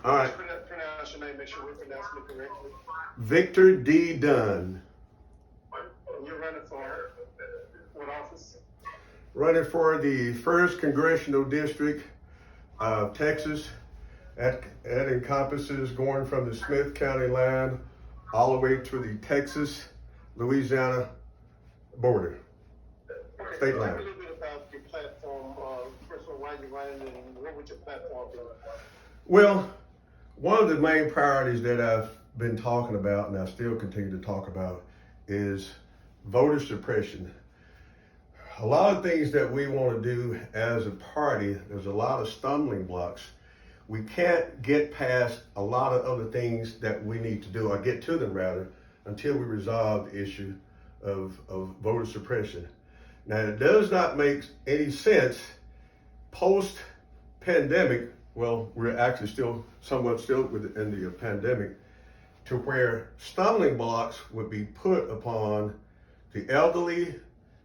All right. Pronounce your name, make sure we're pronouncing it correctly. Victor D. Dunn. And you're running for what office? Running for the 1st Congressional District of Texas. That encompasses going from the Smith County line all the way to the Texas-Louisiana border, state line. Tell me a little bit about your platform. First of all, why you're running and what would your platform be? Well, one of the main priorities that I've been talking about, and I still continue to talk about, is voter suppression. A lot of things that we want to do as a party, there's a lot of stumbling blocks. We can't get past a lot of other things that we need to do, or get to them rather, until we resolve the issue of voter suppression. Now, it does not make any sense post-pandemic, well, we're actually somewhat still within the pandemic, to where stumbling blocks would be put upon the elderly,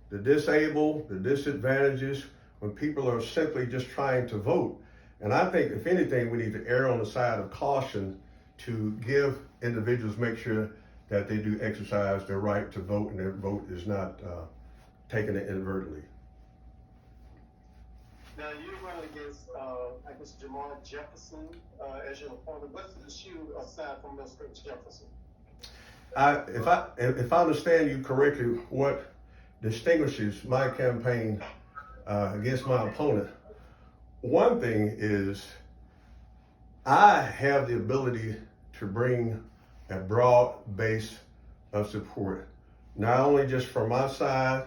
the disabled, the disadvantages, when people are simply just trying to vote. And I think, if anything, we need to err on the side of caution to give individuals, make sure that they do exercise their right to vote and their vote is not taken inadvertently. Now, you're running against, I guess, Jamal Jefferson as your opponent. What's the issue aside from Mr. Jefferson? If I understand you correctly, what distinguishes my campaign against my opponent, one thing is I have the ability to bring a broad base of support, not only just from my side,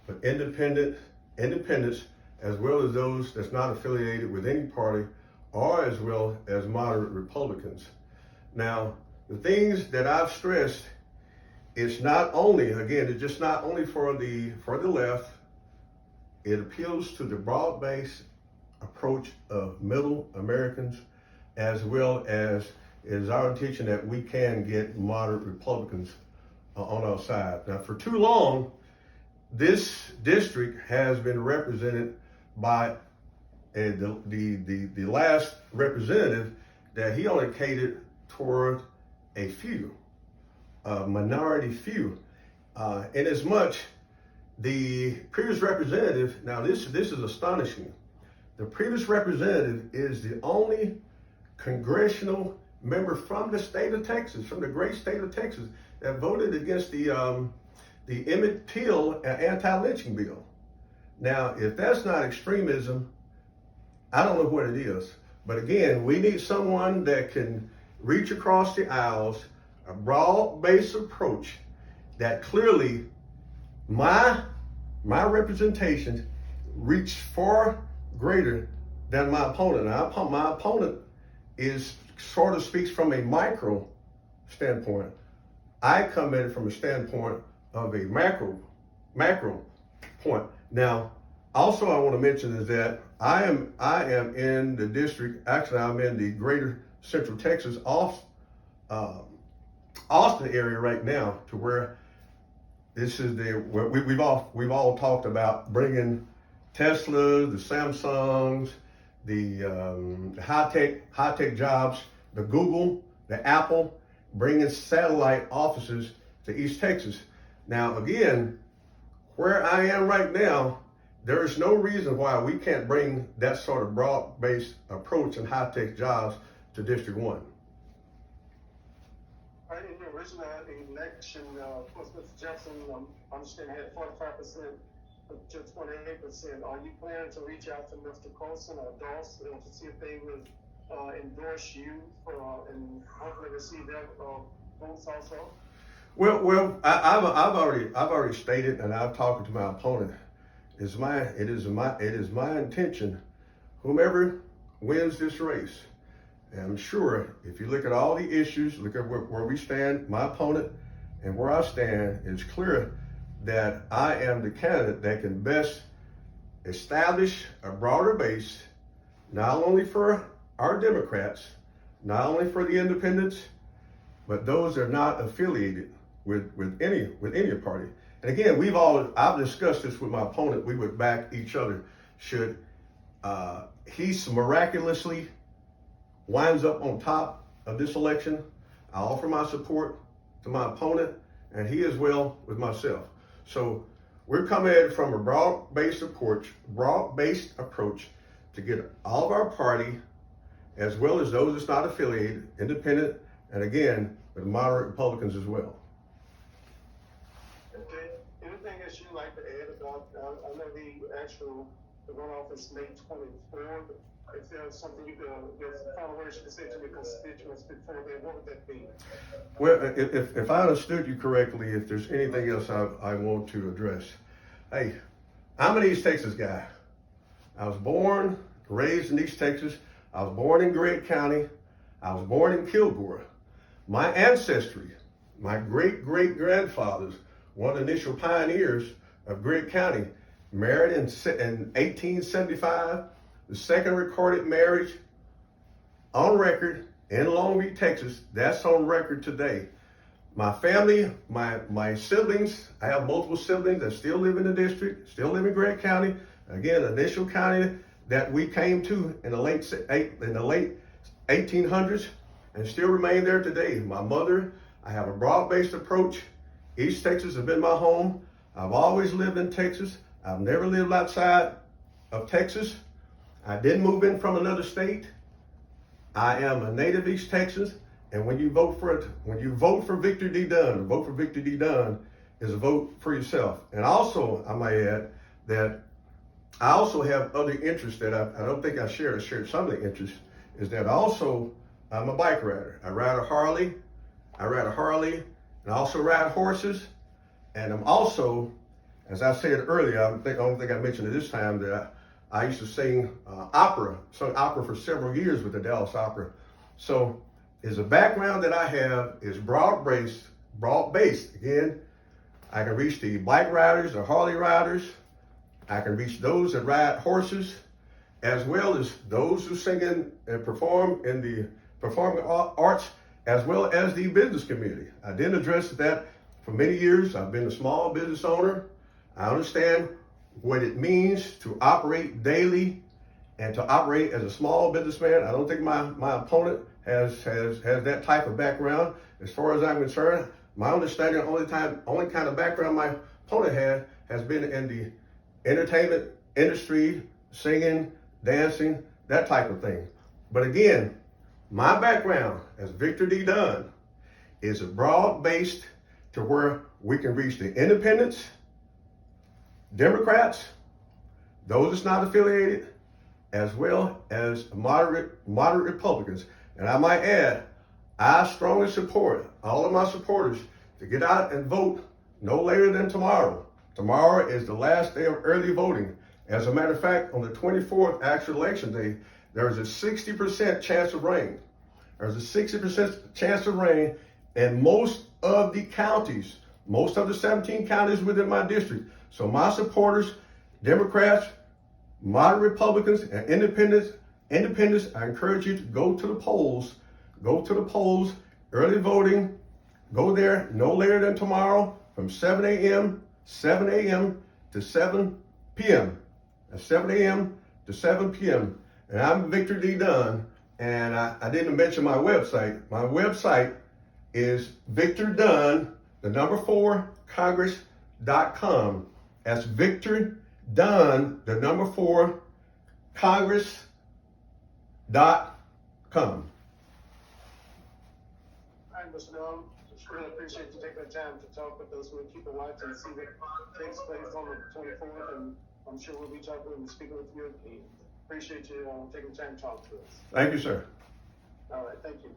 but independents, as well as those that's not affiliated with any party, or as well as moderate Republicans. Now, the things that I've stressed, it's not only, again, it's just not only for the left. It appeals to the broad-based approach of middle Americans, as well as it is our intention that we can get moderate Republicans on our side. Now, for too long, this district has been represented by the last representative that he only catered toward a few, a minority few. Inasmuch the previous representative, now this is astonishing. The previous representative is the only congressional member from the state of Texas, from the great state of Texas, that voted against the Emmett Till anti-lynching bill. Now, if that's not extremism, I don't know what it is. But again, we need someone that can reach across the aisles, a broad-based approach that clearly my representation reach far greater than my opponent. Now, my opponent sort of speaks from a micro standpoint. I come at it from a standpoint of a macro point. Now, also I want to mention is that I am in the district, actually I'm in the greater Central Texas, Austin area right now, to where this is we've all talked about bringing Tesla, the Samsungs, the high-tech jobs, the Google, the Apple, bringing satellite offices to East Texas. Now, again, where I am right now, there is no reason why we can't bring that sort of broad-based approach and high-tech jobs to District 1. Right, in the original election, of course, Mr. Jefferson, I understand, had 45% to 28%. Are you planning to reach out to Mr. Colson or Dawson to see if they would endorse you and hopefully receive their votes also? Well, I've already stated, and I've talked to my opponent. It is my intention, whomever wins this race, and I'm sure if you look at all the issues, look at where we stand, my opponent, and where I stand, it's clear that I am the candidate that can best establish a broader base, not only for our Democrats, not only for the independents, but those that are not affiliated with any party. And again, I've discussed this with my opponent. We would back each other should he miraculously winds up on top of this election, I offer my support to my opponent, and he as well with myself. So we're coming at it from a broad-based approach to get all of our party, as well as those that's not affiliated, independent, and again, with moderate Republicans as well. Okay. Anything else you'd like to add about, I know the runoff is May 24th. If there's something there's final words you can say to your constituents before then, what would that be? Well, if I understood you correctly, if there's anything else I want to address. Hey, I'm an East Texas guy. I was born, raised in East Texas. I was born in Gregg County. I was born in Kilgore. My ancestry, my great-great-grandfathers, one of the initial pioneers of Gregg County, married in 1875, the second recorded marriage on record in Long Beach, Texas. That's on record today. My family, my siblings, I have multiple siblings that still live in the district, still live in Gregg County. Again, the initial county that we came to in the late 1800s and still remain there today. My mother, I have a broad-based approach. East Texas has been my home. I've always lived in Texas. I've never lived outside of Texas. I didn't move in from another state. I am a native East Texas, and when you vote for Victor D. Dunn, to vote for Victor D. Dunn is a vote for yourself. And also, I might add that I also have other interests that I don't think I shared some of the interests, is that also I'm a bike rider. I ride a Harley, and I also ride horses, and I'm also, as I said earlier, I don't think I mentioned it this time, that I used to sing opera for several years with the Dallas Opera. So, is a background that I have is broad-based. Again, I can reach the bike riders, the Harley riders. I can reach those that ride horses, as well as those who sing and perform in the performing arts, as well as the business community. I didn't address that for many years. I've been a small business owner. I understand what it means to operate daily and to operate as a small businessman. I don't think my opponent has that type of background. As far as I'm concerned, my understanding, only kind of background my opponent has been in the entertainment industry, singing, dancing, that type of thing. But again, my background as Victor D. Dunn is broad-based to where we can reach the independents, Democrats, those that's not affiliated, as well as moderate Republicans. And I might add, I strongly support all of my supporters to get out and vote no later than tomorrow. Tomorrow is the last day of early voting. As a matter of fact, on the 24th, actual election day, there is a 60% chance of rain. There's a 60% chance of rain in most of the counties, most of the 17 counties within my district. So my supporters, Democrats, moderate Republicans, and independents, I encourage you to go to the polls. Go to the polls, early voting. Go there no later than tomorrow from 7 a.m. to 7 p.m. That's 7 a.m. to 7 p.m. And I'm Victor D. Dunn, and I didn't mention my website. My website is Victor Dunn, 4Congress.com. That's Victor Dunn, 4Congress.com. All right, Mr. Dunn, just really appreciate you taking the time to talk with us. We'll keep a watch and see what takes place on the 24th, and I'm sure we'll reach out to and speak with you again. Appreciate you taking the time to talk to us. Thank you, sir. All right, thank you.